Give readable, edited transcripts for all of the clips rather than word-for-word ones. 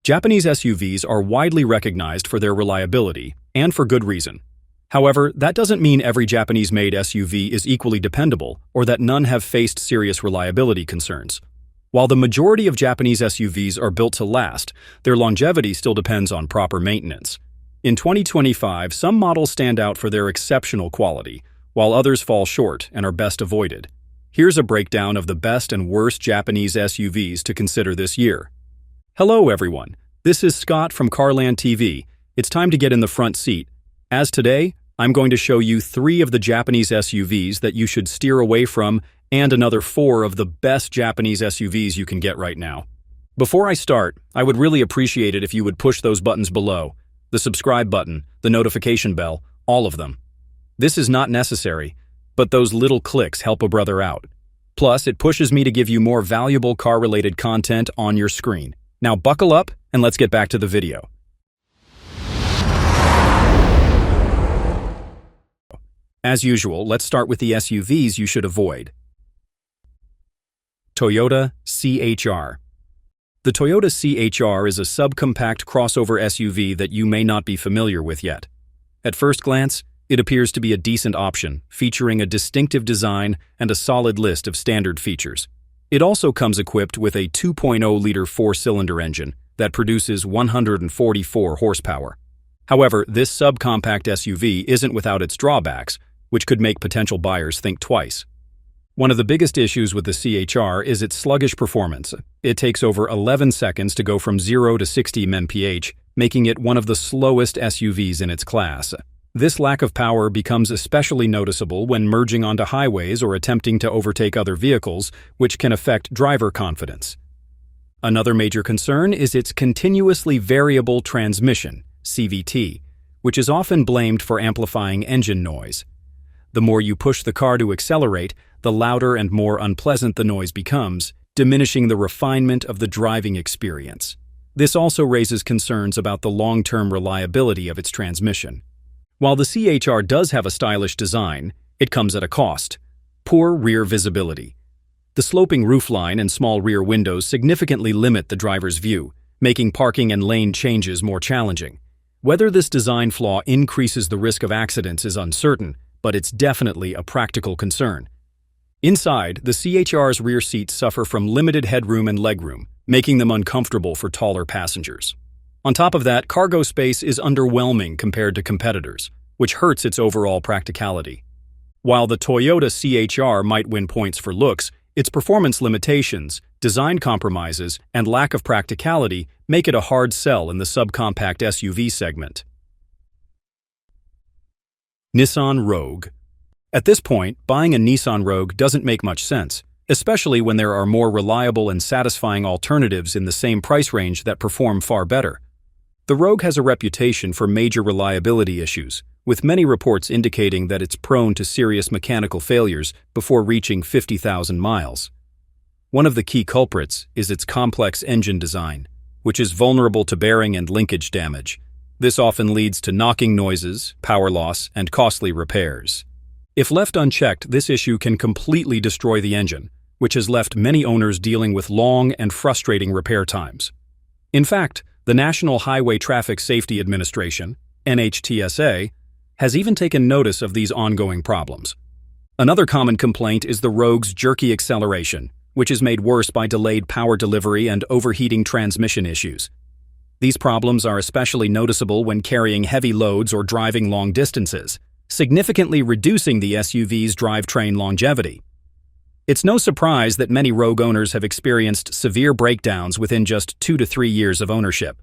Japanese SUVs are widely recognized for their reliability, and for good reason. However, that doesn't mean every Japanese-made SUV is equally dependable or that none have faced serious reliability concerns. While the majority of Japanese SUVs are built to last, their longevity still depends on proper maintenance. In 2025, some models stand out for their exceptional quality, while others fall short and are best avoided. Here's a breakdown of the best and worst Japanese SUVs to consider this year. Hello everyone, this is Scott from CarlandTV. It's time to get in the front seat. As today, I'm going to show you 3 of the Japanese SUVs that you should steer away from and another 4 of the best Japanese SUVs you can get right now. Before I start, I would really appreciate it if you would push those buttons below. The subscribe button, the notification bell, all of them. This is not necessary, but those little clicks help a brother out. Plus, it pushes me to give you more valuable car-related content on your screen. Now buckle up and let's get back to the video. As usual, let's start with the SUVs you should avoid. Toyota CHR. The Toyota CHR is a subcompact crossover SUV that you may not be familiar with yet. At first glance, it appears to be a decent option, featuring a distinctive design and a solid list of standard features. It also comes equipped with a 2.0-liter 4-cylinder engine that produces 144 horsepower. However, this subcompact SUV isn't without its drawbacks, which could make potential buyers think twice. One of the biggest issues with the CHR is its sluggish performance. It takes over 11 seconds to go from 0 to 60 mph, making it one of the slowest SUVs in its class. This lack of power becomes especially noticeable when merging onto highways or attempting to overtake other vehicles, which can affect driver confidence. Another major concern is its continuously variable transmission, CVT, which is often blamed for amplifying engine noise. The more you push the car to accelerate, the louder and more unpleasant the noise becomes, diminishing the refinement of the driving experience. This also raises concerns about the long-term reliability of its transmission. While the CHR does have a stylish design, it comes at a cost: poor rear visibility. The sloping roofline and small rear windows significantly limit the driver's view, making parking and lane changes more challenging. Whether this design flaw increases the risk of accidents is uncertain, but it's definitely a practical concern. Inside, the CHR's rear seats suffer from limited headroom and legroom, making them uncomfortable for taller passengers. On top of that, cargo space is underwhelming compared to competitors, which hurts its overall practicality. While the Toyota CHR might win points for looks, its performance limitations, design compromises, and lack of practicality make it a hard sell in the subcompact SUV segment. Nissan Rogue. At this point, buying a Nissan Rogue doesn't make much sense, especially when there are more reliable and satisfying alternatives in the same price range that perform far better. The Rogue has a reputation for major reliability issues, with many reports indicating that it's prone to serious mechanical failures before reaching 50,000 miles. One of the key culprits is its complex engine design, which is vulnerable to bearing and linkage damage. This often leads to knocking noises, power loss, and costly repairs. If left unchecked, this issue can completely destroy the engine, which has left many owners dealing with long and frustrating repair times. In fact, the National Highway Traffic Safety Administration, NHTSA, has even taken notice of these ongoing problems. Another common complaint is the Rogue's jerky acceleration, which is made worse by delayed power delivery and overheating transmission issues. These problems are especially noticeable when carrying heavy loads or driving long distances, significantly reducing the SUV's drivetrain longevity. It's no surprise that many Rogue owners have experienced severe breakdowns within just 2 to 3 years of ownership.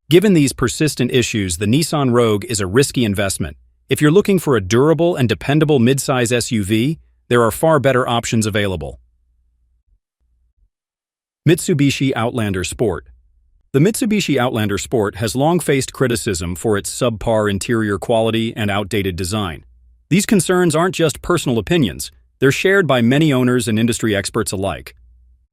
Given these persistent issues, the Nissan Rogue is a risky investment. If you're looking for a durable and dependable midsize SUV, there are far better options available. Mitsubishi Outlander Sport. The Mitsubishi Outlander Sport has long faced criticism for its subpar interior quality and outdated design. These concerns aren't just personal opinions. They're shared by many owners and industry experts alike.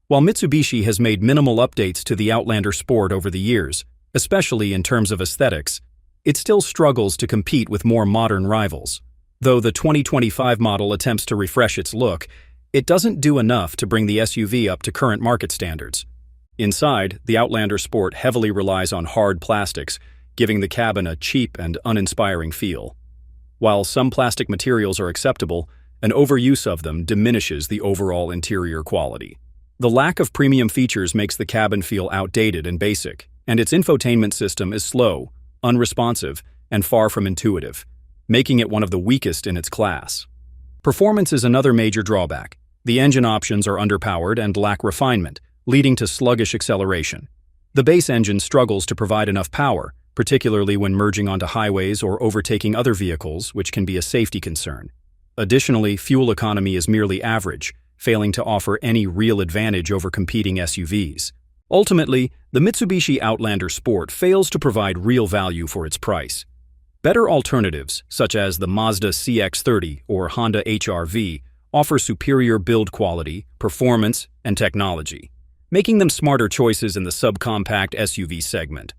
While Mitsubishi has made minimal updates to the Outlander Sport over the years, especially in terms of aesthetics, it still struggles to compete with more modern rivals. Though the 2025 model attempts to refresh its look, it doesn't do enough to bring the SUV up to current market standards. Inside, the Outlander Sport heavily relies on hard plastics, giving the cabin a cheap and uninspiring feel. While some plastic materials are acceptable, an overuse of them diminishes the overall interior quality. The lack of premium features makes the cabin feel outdated and basic, and its infotainment system is slow, unresponsive, and far from intuitive, making it one of the weakest in its class. Performance is another major drawback. The engine options are underpowered and lack refinement, leading to sluggish acceleration. The base engine struggles to provide enough power, particularly when merging onto highways or overtaking other vehicles, which can be a safety concern. Additionally, fuel economy is merely average, failing to offer any real advantage over competing SUVs. Ultimately, the Mitsubishi Outlander Sport fails to provide real value for its price. Better alternatives, such as the Mazda CX-90 or Honda HR-V, offer superior build quality, performance, and technology, making them smarter choices in the subcompact SUV segment.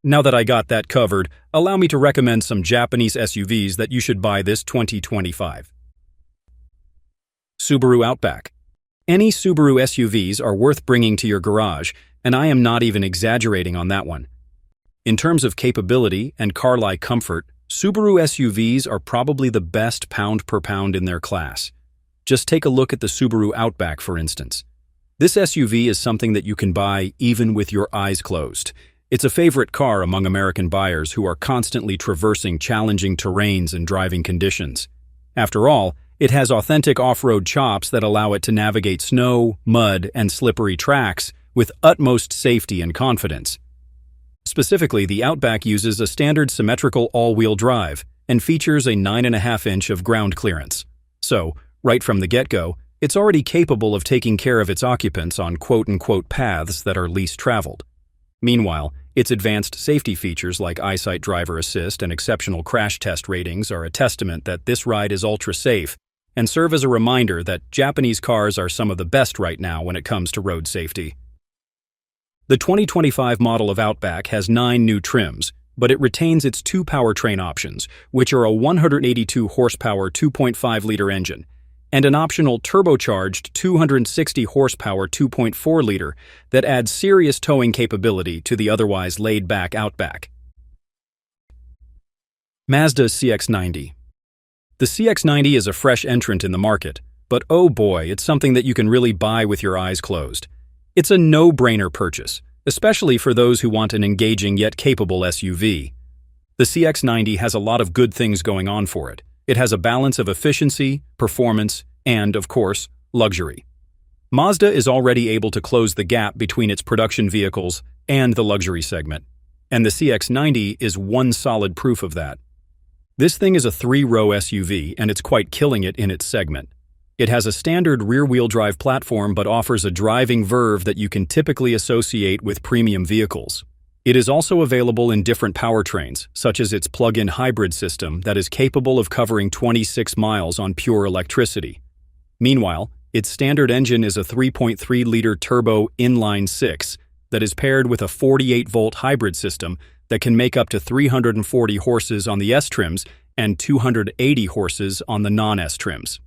Now that I got that covered, allow me to recommend some Japanese SUVs that you should buy this 2025. Subaru Outback. Any Subaru SUVs are worth bringing to your garage, and I am not even exaggerating on that one. In terms of capability and car-like comfort, Subaru SUVs are probably the best pound per pound in their class. Just take a look at the Subaru Outback, for instance. This SUV is something that you can buy even with your eyes closed. It's a favorite car among American buyers who are constantly traversing challenging terrains and driving conditions. After all, it has authentic off-road chops that allow it to navigate snow, mud, and slippery tracks with utmost safety and confidence. Specifically, the Outback uses a standard symmetrical all-wheel drive and features a 9.5-inch of ground clearance. So, right from the get-go, it's already capable of taking care of its occupants on quote-unquote paths that are least traveled. Meanwhile, its advanced safety features like EyeSight driver assist and exceptional crash test ratings are a testament that this ride is ultra-safe and serve as a reminder that Japanese cars are some of the best right now when it comes to road safety. The 2025 model of Outback has 9 new trims, but it retains its 2 powertrain options, which are a 182 horsepower 2.5-liter engine and an optional turbocharged 260 horsepower 2.4-liter that adds serious towing capability to the otherwise laid-back Outback. Mazda CX-90. The CX-90 is a fresh entrant in the market, but oh boy, it's something that you can really buy with your eyes closed. It's a no-brainer purchase, especially for those who want an engaging yet capable SUV. The CX-90 has a lot of good things going on for it. It has a balance of efficiency, performance, and, of course, luxury. Mazda is already able to close the gap between its production vehicles and the luxury segment, and the CX-90 is one solid proof of that. This thing is a 3-row SUV, and it's quite killing it in its segment. It has a standard rear-wheel drive platform but offers a driving verve that you can typically associate with premium vehicles. It is also available in different powertrains, such as its plug-in hybrid system that is capable of covering 26 miles on pure electricity. Meanwhile, its standard engine is a 3.3-liter turbo inline-6 that is paired with a 48-volt hybrid system that can make up to 340 horses on the S trims and 280 horses on the non-S trims.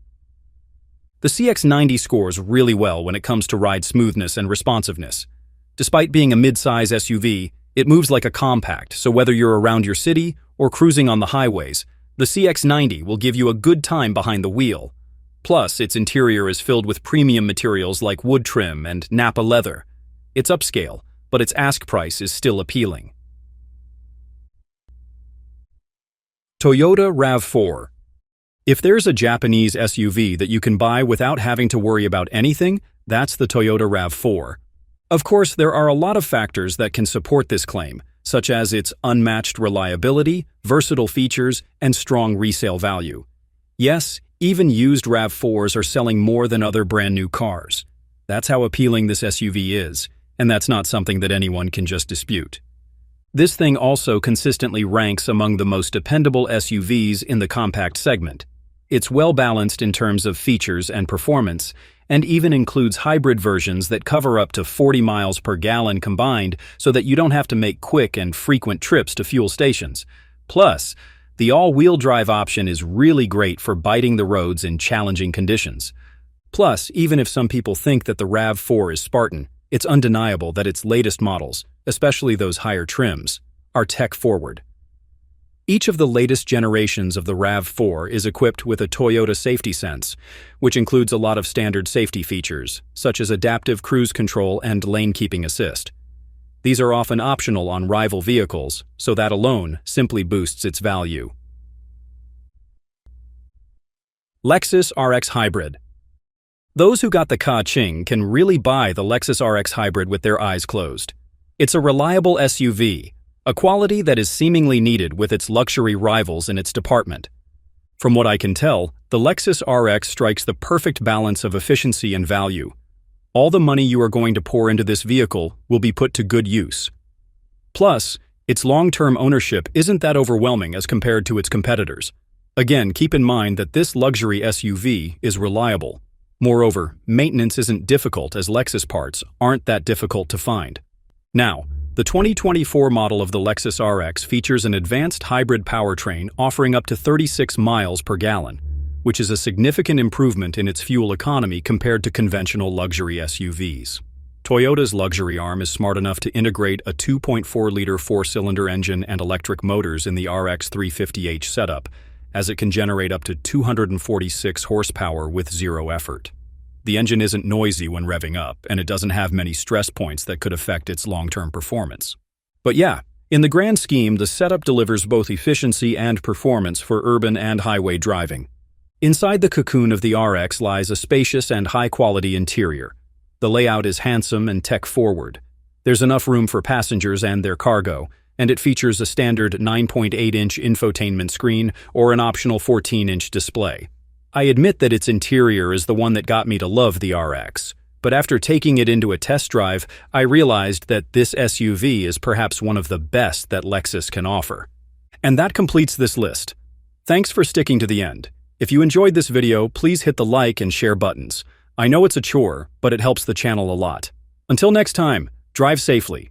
The CX-90 scores really well when it comes to ride smoothness and responsiveness. Despite being a mid-size SUV, it moves like a compact, so whether you're around your city or cruising on the highways, the CX-90 will give you a good time behind the wheel. Plus, its interior is filled with premium materials like wood trim and Nappa leather. It's upscale, but its ask price is still appealing. Toyota RAV4. If there's a Japanese SUV that you can buy without having to worry about anything, that's the Toyota RAV4. Of course, there are a lot of factors that can support this claim, such as its unmatched reliability, versatile features, and strong resale value. Yes, even used RAV4s are selling more than other brand-new cars. That's how appealing this SUV is, and that's not something that anyone can just dispute. This thing also consistently ranks among the most dependable SUVs in the compact segment. It's well-balanced in terms of features and performance, and even includes hybrid versions that cover up to 40 miles per gallon combined so that you don't have to make quick and frequent trips to fuel stations. Plus, the all-wheel drive option is really great for biting the roads in challenging conditions. Plus, even if some people think that the RAV4 is Spartan, It's undeniable that its latest models, especially those higher trims, are tech-forward. Each of the latest generations of the RAV4 is equipped with a Toyota Safety Sense, which includes a lot of standard safety features, such as adaptive cruise control and lane-keeping assist. These are often optional on rival vehicles, so that alone simply boosts its value. Lexus RX Hybrid. Those who got the ka-ching can really buy the Lexus RX Hybrid with their eyes closed. It's a reliable SUV, a quality that is seemingly needed with its luxury rivals in its department. From what I can tell, the Lexus RX strikes the perfect balance of efficiency and value. All the money you are going to pour into this vehicle will be put to good use. Plus, its long-term ownership isn't that overwhelming as compared to its competitors. Again, keep in mind that this luxury SUV is reliable. Moreover, maintenance isn't difficult as Lexus parts aren't that difficult to find. Now, the 2024 model of the Lexus RX features an advanced hybrid powertrain offering up to 36 miles per gallon, which is a significant improvement in its fuel economy compared to conventional luxury SUVs. Toyota's luxury arm is smart enough to integrate a 2.4-liter four-cylinder engine and electric motors in the RX 350h setup, as it can generate up to 246 horsepower with zero effort. The engine isn't noisy when revving up, and it doesn't have many stress points that could affect its long-term performance. But yeah, in the grand scheme, the setup delivers both efficiency and performance for urban and highway driving. Inside the cocoon of the RX lies a spacious and high-quality interior. The layout is handsome and tech-forward. There's enough room for passengers and their cargo, and it features a standard 9.8-inch infotainment screen or an optional 14-inch display. I admit that its interior is the one that got me to love the RX, but after taking it into a test drive, I realized that this SUV is perhaps one of the best that Lexus can offer. And that completes this list. Thanks for sticking to the end. If you enjoyed this video, please hit the like and share buttons. I know it's a chore, but it helps the channel a lot. Until next time, drive safely.